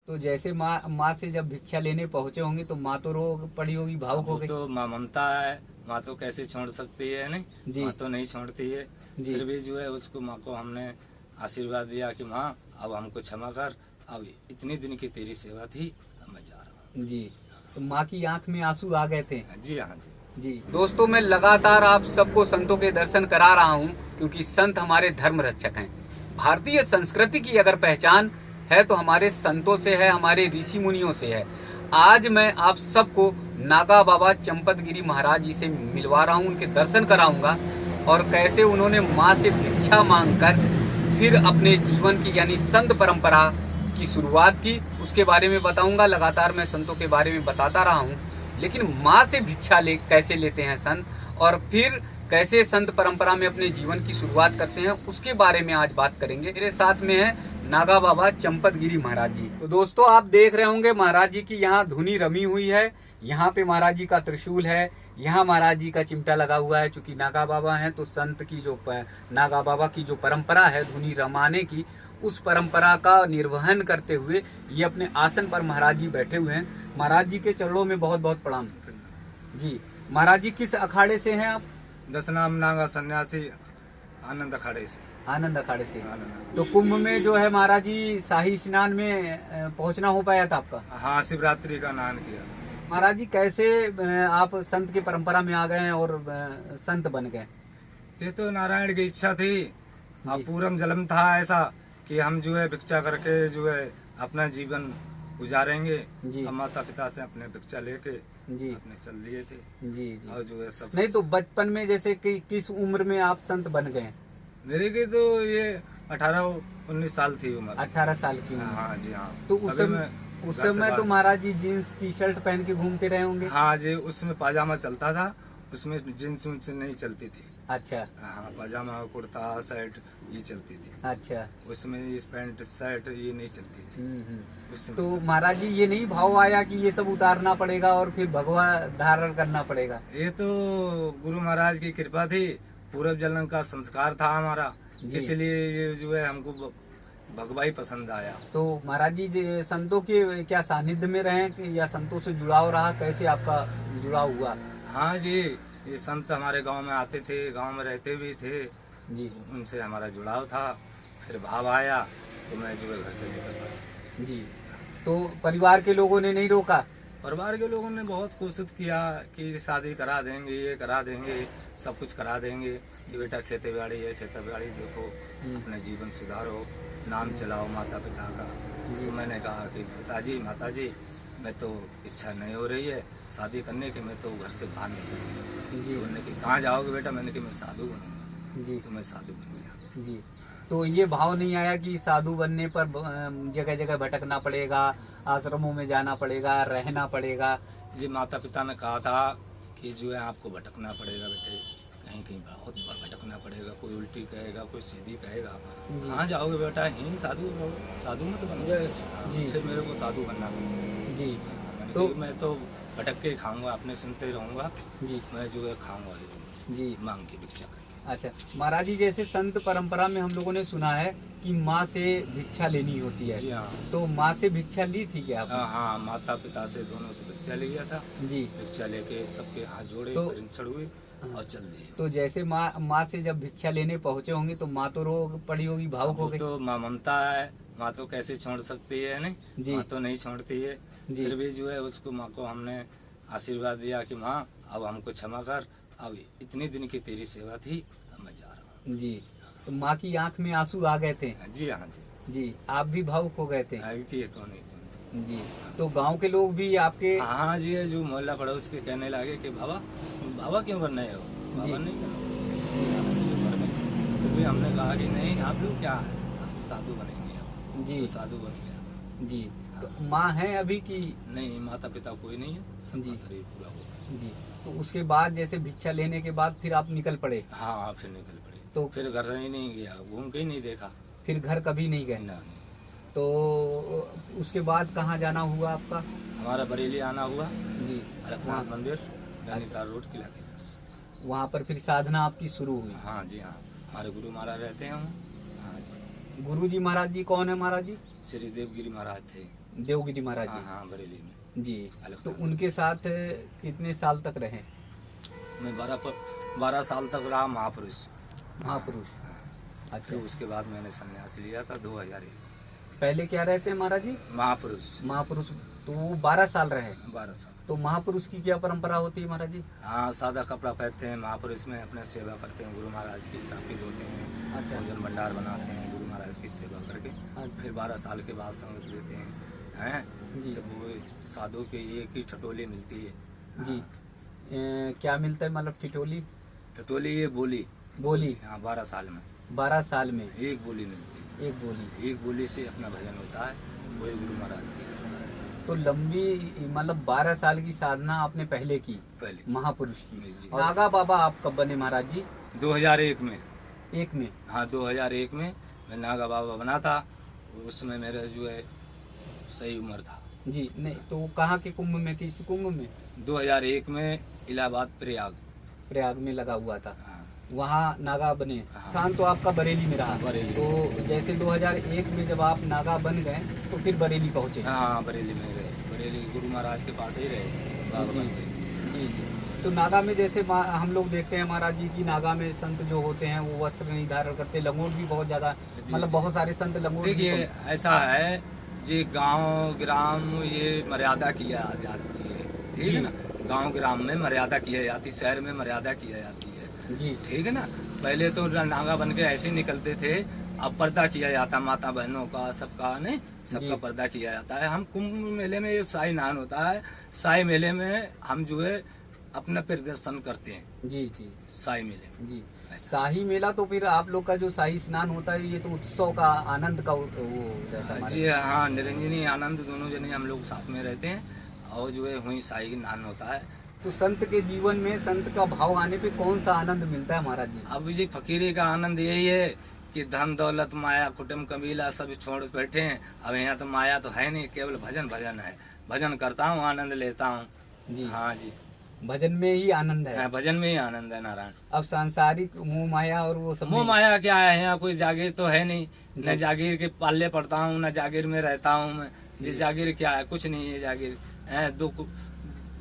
तो जैसे माँ से जब भिक्षा लेने पहुंचे होंगे तो माँ तो रो पड़ी होगी, भावुक हो वो गई। तो माँ ममता है, माँ तो कैसे छोड़ सकती है, नहीं जी। माँ तो नहीं छोड़ती है। जी। फिर भी जो है उसको माँ को हमने आशीर्वाद दिया कि माँ अब हमको क्षमा कर, अब इतने दिन की तेरी सेवा थी, अब मैं जा रहा जी। तो माँ की आंख में आंसू आ गए थे। हूँ। जी हाँ जी। जी दोस्तों, मैं लगातार आप सबको संतों के दर्शन करा रहा हूँ क्योंकि संत हमारे धर्म रक्षक हैं। भारतीय संस्कृति की अगर पहचान है तो हमारे संतों से है, हमारे ऋषि मुनियों से है। आज मैं आप सबको नागा बाबा चंपतगिरी महाराज जी से मिलवा रहा हूँ, उनके दर्शन कराऊंगा और कैसे उन्होंने माँ से भिक्षा मांगकर फिर अपने जीवन की यानी संत परंपरा की शुरुआत की, उसके बारे में बताऊंगा। लगातार मैं संतों के बारे में बताता रहा हूँ, लेकिन माँ से भिक्षा कैसे लेते हैं संत और फिर कैसे संत परंपरा में अपने जीवन की शुरुआत करते हैं, उसके बारे में आज बात करेंगे। मेरे साथ में है नागा बाबा चंपतगिरी महाराज जी। तो दोस्तों, आप देख रहे होंगे महाराज जी की यहाँ धुनी रमी हुई है। यहाँ पे महाराज जी का त्रिशूल है, यहाँ महाराज जी का चिमटा लगा हुआ है। चूंकि नागा बाबा हैं तो संत की जो नागा बाबा की जो परंपरा है धुनी रमाने की, उस परंपरा का निर्वहन करते हुए ये अपने आसन पर महाराज जी बैठे हुए हैं। महाराज जी के चरणों में बहुत बहुत प्रणाम। जी महाराज जी, किस अखाड़े से हैं आप? दशनाम नागा सन्यासी, आनंद अखाड़े से। आनंद अखाड़े से। आनंद। तो कुंभ में जो है महाराज जी शाही स्नान में पहुंचना हो पाया था आपका? हाँ, शिवरात्रि का स्नान किया था। महाराज जी, कैसे आप संत की परंपरा में आ गए और संत बन गए? ये तो नारायण की इच्छा थी, पूरम जन्म था ऐसा कि हम जो है भिक्षा करके जो है अपना जीवन गुजारेंगे। हम माता पिता से अपने भिक्षा लेके जी अपने चल दिए थे। जी। और जो है सब नहीं तो बचपन में जैसे कि किस उम्र में आप संत बन गए? मेरे की तो ये 18-19 साल थी उम्र। 18 साल की उम्र। हाँ जी हाँ। तो उस समय तो महाराज जी जीन्स टी शर्ट पहन के घूमते रहे होंगे? हाँ जी, उसमें पाजामा चलता था, उसमें जींस उन्स नहीं चलती थी। अच्छा। हाँ, पाजामा कुर्ता शर्ट ये चलती थी। अच्छा। उसमें इस पैंट शर्ट ये नहीं चलती थी। तो महाराज जी ये नहीं भाव आया कि ये सब उतारना पड़ेगा और फिर भगवा धारण करना पड़ेगा? ये तो गुरु महाराज की कृपा थी, पूर्व जन्म का संस्कार था हमारा, इसलिए ये जो है हमको भगवा ही पसंद आया। तो महाराज जी संतों के क्या सानिध्य में रहे या संतों से जुड़ाव रहा, कैसे आपका जुड़ाव हुआ? हाँ जी, ये संत हमारे गांव में आते थे, गांव में रहते भी थे जी, उनसे हमारा जुड़ाव था। फिर भाव आया तो मैं जो है घर से निकल पाया। जी। तो परिवार के लोगों ने नहीं रोका? परिवार के लोगों ने बहुत कोशिश किया कि शादी करा देंगे, ये करा देंगे, सब कुछ करा देंगे कि बेटा खेती बाड़ी है, खेती बाड़ी देखो, अपना जीवन सुधारो, नाम चलाओ माता पिता का। तो मैंने कहा कि पिताजी माताजी, मैं तो इच्छा नहीं हो रही है शादी करने की, मैं तो घर से बाहर निकलूँगा। जी। उन्होंने कि कहाँ जाओगे बेटा? मैंने कि मैं साधु बनूंगा। जी। तो मैं साधु बन गया। जी। तो ये भाव नहीं आया कि साधु बनने पर जगह जगह भटकना पड़ेगा, आश्रमों में जाना पड़ेगा, रहना पड़ेगा? जी, माता पिता ने कहा था कि जो है आपको भटकना पड़ेगा बेटे, कहीं कहीं बहुत भटकना पड़ेगा, कोई उल्टी कहेगा, कोई सीधी कहेगा, कहाँ जाओगे बेटा? यहीं साधु रहो, साधु मत बनो। जी। फिर मेरे को साधु बनना जी। तो मैं तो भटक के खाऊंगा, अपने सुनते रहूंगा। जी। मैं जो है खाऊंगा जी, मांग के भिक्षा करके। अच्छा महाराज जी, जैसे संत परंपरा में हम लोगों ने सुना है कि माँ से भिक्षा लेनी होती है। जी हाँ। तो माँ से भिक्षा ली थी क्या आपने? हाँ, माता पिता से दोनों से भिक्षा लिया था। जी। भिक्षा लेके सबके हाथ जोड़े, तो हुए और चल दिए। तो जैसे माँ से जब भिक्षा लेने पहुंचे होंगे तो माँ तो रो पड़ी होगी, भावुक हो गई। तो माँ ममता है, माँ तो कैसे छोड़ सकती है, नहीं माँ तो नहीं छोड़ती है। फिर भी जो है उसको माँ को हमने आशीर्वाद दिया कि माँ अब हमको क्षमा कर, अब इतने दिन की तेरी सेवा थी, अब मैं जा रहा हूँ। जी। तो माँ की आंख में आंसू आ गए थे? जी हाँ जी। जी, आप भी भावुक हो गए थे? कौन जी। तो गांव के लोग भी आपके? हाँ जी, जो मोहल्ला पड़ोस के कहने लगे कि बाबा क्यों बन रहे हो, बाबा नहीं बनो। फिर भी हमने कहा कि नहीं, आप लोग क्या है, आप साधु बनेंगे। अब जी। तो साधु बन गया। जी। तो माँ है अभी की? नहीं, माता पिता कोई नहीं है, सबका शरीर पूरा हो। जी। तो उसके बाद जैसे भिक्षा लेने के बाद फिर आप निकल पड़े? हाँ, फिर निकल पड़े। तो फिर घर ही नहीं गया, घूम के ही नहीं देखा। फिर घर कभी नहीं गए? ना। तो उसके बाद कहाँ जाना हुआ आपका? हमारा बरेली आना हुआ। जी। रघुनाथ मंदिर, नैनीताल रोड, किला के पास। वहाँ पर फिर साधना आपकी शुरू हुई? हाँ जी हाँ, हमारे गुरु महाराज रहते हैं। हाँ जी। गुरु जी महाराज जी कौन है महाराज जी? श्री देवगिरी महाराज थे। देवगिरी महाराज हाँ जी। हाँ बरेली में। जी। अलग तो अलग। उनके साथ कितने साल तक रहे? मैं 12 साल तक रहा महापुरुष। महापुरुष। हाँ। अच्छा, फिर उसके बाद मैंने संन्यास लिया था 2001। पहले क्या रहते हैं महाराज जी? महापुरुष महापुरुष। तो वो 12 साल रहे। 12 साल। तो महापुरुष की क्या परंपरा होती है महाराज जी? हाँ सादा कपड़ा पहनते हैं महापुरुष में, अपने सेवा करते हैं, गुरु महाराज की साफी धोते हैं, अच्छा। भोजन भंडार बनाते हैं गुरु महाराज की सेवा करके। अच्छा। फिर 12 साल के बाद संगत देते हैं जी। जब वो साधु के एक ही ठटोली मिलती है। जी। क्या मिलता है मतलब ठिठोली? ठटोली ये बोली बोली। हाँ 12 साल में 12 साल में एक बोली मिलती है। एक बोली। एक बोली से अपना भजन होता है, वही गुरु महाराज की करता है। तो लंबी मतलब 12 साल की साधना आपने पहले की, पहले महापुरुष जी। की। नागा बाबा आप कब बने महाराज जी? 2001 में। एक में? हाँ 2001 में मैं नागा बाबा बना था। उसमें मेरा जो है सही उम्र था। जी। नहीं तो कहाँ के कुंभ में, किस कुंभ में? 2001 में इलाहाबाद प्रयाग। प्रयाग में लगा हुआ था, हाँ, वहाँ नागा बने। हाँ। स्थान तो आपका बरेली में रहा। बरेली। तो जैसे 2001 में जब आप नागा बन गए तो फिर बरेली पहुँचे। हाँ बरेली में रहे, बरेली गुरु महाराज के पास ही रहे बाबा जी। बन के। जी। तो नागा में जैसे हम लोग देखते हैं महाराज जी की नागा में संत जो होते हैं वो वस्त्र नहीं धारण करते, लंगोट भी बहुत ज्यादा, जी, मतलब जी। बहुत सारे संत लंगोट भी देखिए ऐसा है जी, गांव ग्राम ये मर्यादा किया जाती है, ठीक जी। है ना। गांव ग्राम में मर्यादा की जाती, शहर में मर्यादा की जाती है, जी। ठीक है ना। पहले तो नागा बन के ऐसे ही निकलते थे, अब पर्दा किया जाता, माता बहनों का सबका नहीं, सबका जी। पर्दा किया जाता है। हम कुंभ मेले में ये शाही स्नान होता है, शाही मेले में हम जो है अपना प्रदर्शन करते हैं जी। जी। शाही मेले में। जी। शाही मेला तो फिर आप लोग का जो शाही स्नान होता है ये तो उत्सव का आनंद का वो रहता है जी हाँ, निरंजनी आनंद दोनों जने हम लोग साथ में रहते हैं और जो है वहीं शाही स्नान होता है। तो संत के जीवन में संत का भाव आने पे कौन सा आनंद मिलता है महाराज जी? अब जी फकीरी का आनंद यही है कि धन दौलत माया कुटुंब कबीला सब छोड़ बैठे हैं। अब यहाँ तो माया तो है नहीं, केवल भजन भजन है। भजन करता हूँ, आनंद लेता हूँ। जी। हाँ जी, भजन में ही आनंद है। हाँ, भजन में ही आनंद है नारायण। अब सांसारिक मोह माया और वो सब मोह नहीं। माया क्या है, यहाँ कोई जागीर तो है नहीं, न जी। जागीर के पाले पड़ता हूँ, न जागीर में रहता हूँ मैं। ये जागीर क्या है, कुछ नहीं है जागीर है।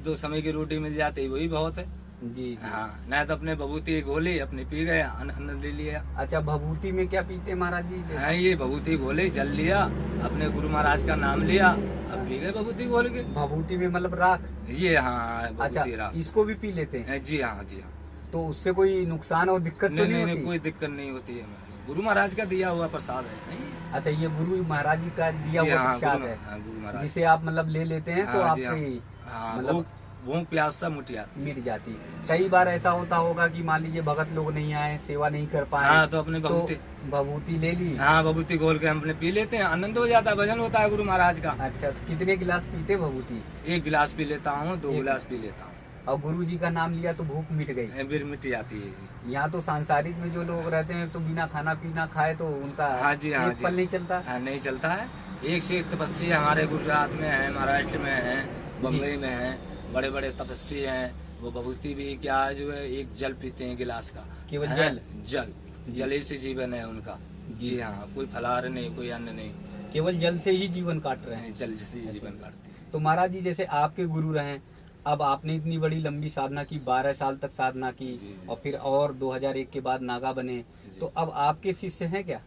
दो समय की रोटी मिल जाती वही बहुत है। जी। जी। हाँ, न तो अपने बबूती घोली अपने पी गए, आनंद ले लिया। अच्छा, भभूति में क्या पीते हैं महाराज जी? हाँ, ये बबूती घोले, जल लिया, अपने गुरु महाराज का नाम लिया, अब पी गए बबूती घोल के। भभूति में मतलब राख? ये हाँ अच्छा, बबूती राख। इसको भी पी लेते हैं? जी हाँ, जी हाँ। तो उससे कोई नुकसान और दिक्कत तो नहीं नहीं नहीं, होती? कोई दिक्कत नहीं होती है हमारे। गुरु महाराज का दिया हुआ प्रसाद है। नहीं, अच्छा, ये गुरु महाराज जी का दिया जी हुआ हाँ, प्रसाद गुरु- है हाँ, गुरु महाराज। जिसे आप मतलब ले लेते हैं तो हाँ, जी आपकी हाँ, मतलब भूख प्यास सब मिट जाती है। मिट जाती। कई बार ऐसा होता होगा कि मान लीजिए भगत लोग नहीं आए, सेवा नहीं कर पाए, हाँ, तो अपने तो बबूती, भभूति ले ली। हाँ बबूती घोल के हम अपने पी लेते हैं, आनंद हो जाता है, भजन होता है गुरु महाराज का। अच्छा, तो कितने गिलास पीते भभूति? 1 गिलास पी लेता हूँ, 2 एक- गिलास पी लेता हूँ, और गुरु जी का नाम लिया तो भूख मिट गई। फिर मिट जाती है। यहाँ तो सांसारिक में जो लोग रहते हैं तो बिना खाना पीना खाए तो उनका हाँ जी, हाँ एक जी। पल नहीं चलता। हाँ, नहीं चलता है। एक से एक तपस्वी हमारे गुजरात में है, महाराष्ट्र में है, बम्बई में है, बड़े बड़े तपस्वी हैं। वो बबूती भी क्या है जो है, एक जल पीते हैं गिलास का, केवल है? जल? जल, जल ही से जीवन है उनका। जी हाँ, कोई फलाहार नहीं, कोई अन्न नहीं, केवल जल से ही जीवन काट रहे हैं। जल से ही जीवन काटते हैं। तो महाराज जी जैसे आपके गुरु रहे, अब आपने इतनी बड़ी लंबी साधना की, 12 साल तक साधना की, जी। और फिर और 2001 के बाद नागा बने, तो अब आपके शिष्य हैं क्या?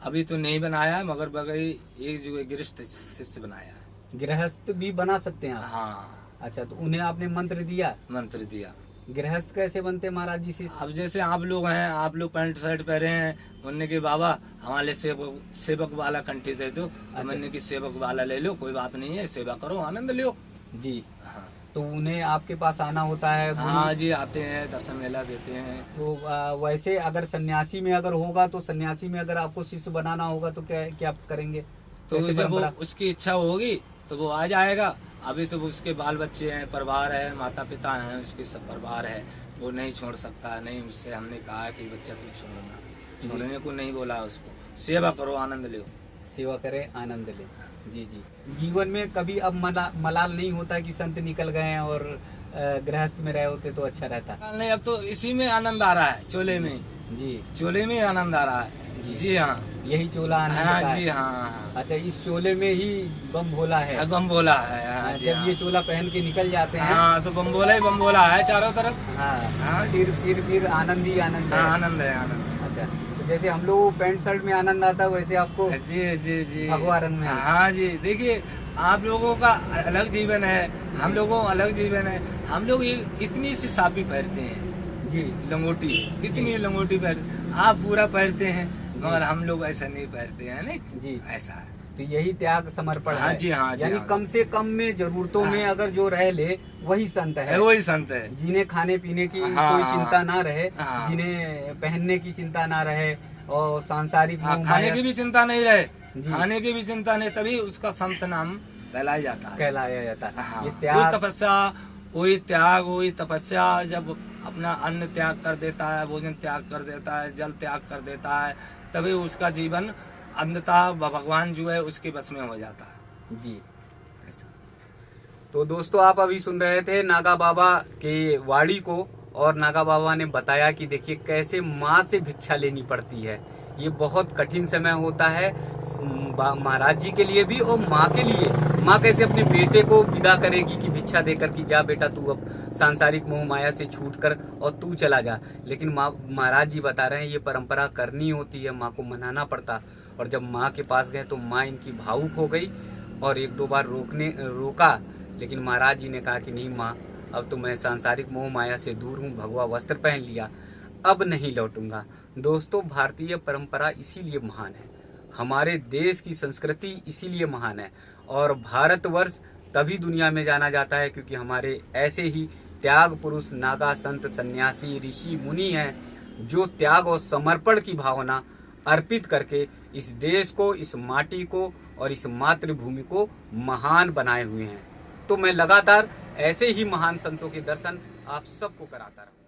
अभी तो नहीं बनाया है, मगर बगई एक जो है गृहस्थ शिष्य बनाया है। गृहस्थ भी बना सकते हैं आप? हाँ, अच्छा, तो उन्हें आपने मंत्र दिया? मंत्र दिया। गृहस्थ कैसे बनते महाराज जी शिष्य? अब जैसे आप लोग हैं, आप लोग पैंट शर्ट पहने हैं, उनने के बाबा हमारे सेवक वाला कंठी दे दो, तो मैंने की सेवक वाला ले लो, कोई बात नहीं है, सेवा करो, आनंद लो। जी। हाँ, तो उन्हें आपके पास आना होता है गुरु? हाँ जी, आते हैं, दर्शन मेला देते हैं। तो वैसे अगर सन्यासी में अगर होगा तो सन्यासी में अगर आपको शिष्य बनाना होगा तो क्या क्या करेंगे? तो कैसे जब वो परंपरा? उसकी इच्छा होगी तो वो आ जाएगा। अभी तो उसके बाल बच्चे हैं, परिवार है, माता पिता हैं, उसके सब परिवार है, वो नहीं छोड़ सकता। नहीं, उससे हमने कहा है कि बच्चा तू छोड़ना, छोड़ने को नहीं बोला उसको, सेवा करो, आनंद लो। सेवा करे, आनंद ले। जी जी। जीवन में कभी अब मलाल नहीं होता कि संत निकल गए हैं और गृहस्थ में रहे होते तो अच्छा रहता? नहीं, अब तो इसी में आनंद आ रहा है, चोले में, जी चोले में आनंद आ रहा है। जी। जी जी हाँ। यही चोला आनंद का हाँ है। जी हाँ। अच्छा, इस चोले में ही बम भोला है। बम बोला है। हाँ जी जब हाँ। ये चोला पहन के निकल जाते हैं, हाँ तो बम बोला ही बम बोला है चारों तरफ। हाँ, हाँ। फिर आनंद ही आनंद हाँ है। आनंद है आनंद है। अच्छा, तो जैसे हम लोग पैंट शर्ट में आनंद आता है, वैसे आपको जी जी जी। भगवा रंग में। हाँ जी, देखिए आप लोगों का अलग जीवन है, हम लोगों का अलग जीवन है। हम लोग ये इतनी सी साफी पहनते हैं जी लंगोटी, इतनी लंगोटी पहन, आप पूरा पहनते हैं मगर हम लोग ऐसा नहीं पहनते हैं। नहीं जी, ऐसा है। तो यही त्याग समर्पण हाँ है। जी, हाँ जी, यानी हाँ। कम से कम में जरूरतों में अगर जो रह ले वही संत है। वही संत है। जिन्हें खाने पीने की हाँ, कोई हाँ, चिंता ना रहे, हाँ। जिन्हें पहनने की चिंता ना रहे और सांसारिक हाँ, मोह खाने माया की भी चिंता नहीं रहे, जी। खाने की भी चिंता नहीं, तभी उसका संत नाम कहलाया जाता है। कहलाया जाता है। हाँ, ये वही त्याग, तपस्या, वही त्याग, वही तपस्या। जब अपना अन्न त्याग कर देता है, भोजन त्याग कर देता है, जल त्याग कर देता है, तभी उसका जीवन अंततः भगवान जो है उसके बस में हो जाता है। जी। ऐसा। तो दोस्तों, आप अभी सुन रहे थे नागा बाबा के वाणी को, और नागा बाबा ने बताया कि देखिए कैसे माँ से भिक्षा लेनी पड़ती है। ये बहुत कठिन समय होता है महाराज जी के लिए भी और माँ के लिए। माँ कैसे अपने बेटे को विदा करेगी कि भिक्षा देकर कि जा बेटा तू अब सांसारिक मोह माया से छूट कर और तू चला जा। लेकिन माँ, महाराज जी बता रहे हैं ये परंपरा करनी होती है, माँ को मनाना पड़ता। और जब माँ के पास गए तो माँ इनकी भावुक हो गई और एक दो बार रोका, लेकिन महाराज जी ने कहा कि नहीं माँ, अब तो मैं सांसारिक मोह माया से दूर हूँ, भगवा वस्त्र पहन लिया, अब नहीं लौटूंगा। दोस्तों, भारतीय परंपरा इसीलिए महान है, हमारे देश की संस्कृति इसीलिए महान है, और भारतवर्ष तभी दुनिया में जाना जाता है क्योंकि हमारे ऐसे ही त्याग पुरुष नागा संत सन्यासी ऋषि मुनि हैं जो त्याग और समर्पण की भावना अर्पित करके इस देश को, इस माटी को और इस मातृभूमि को महान बनाए हुए हैं। तो मैं लगातार ऐसे ही महान संतों के दर्शन आप सबको कराता रहूँ।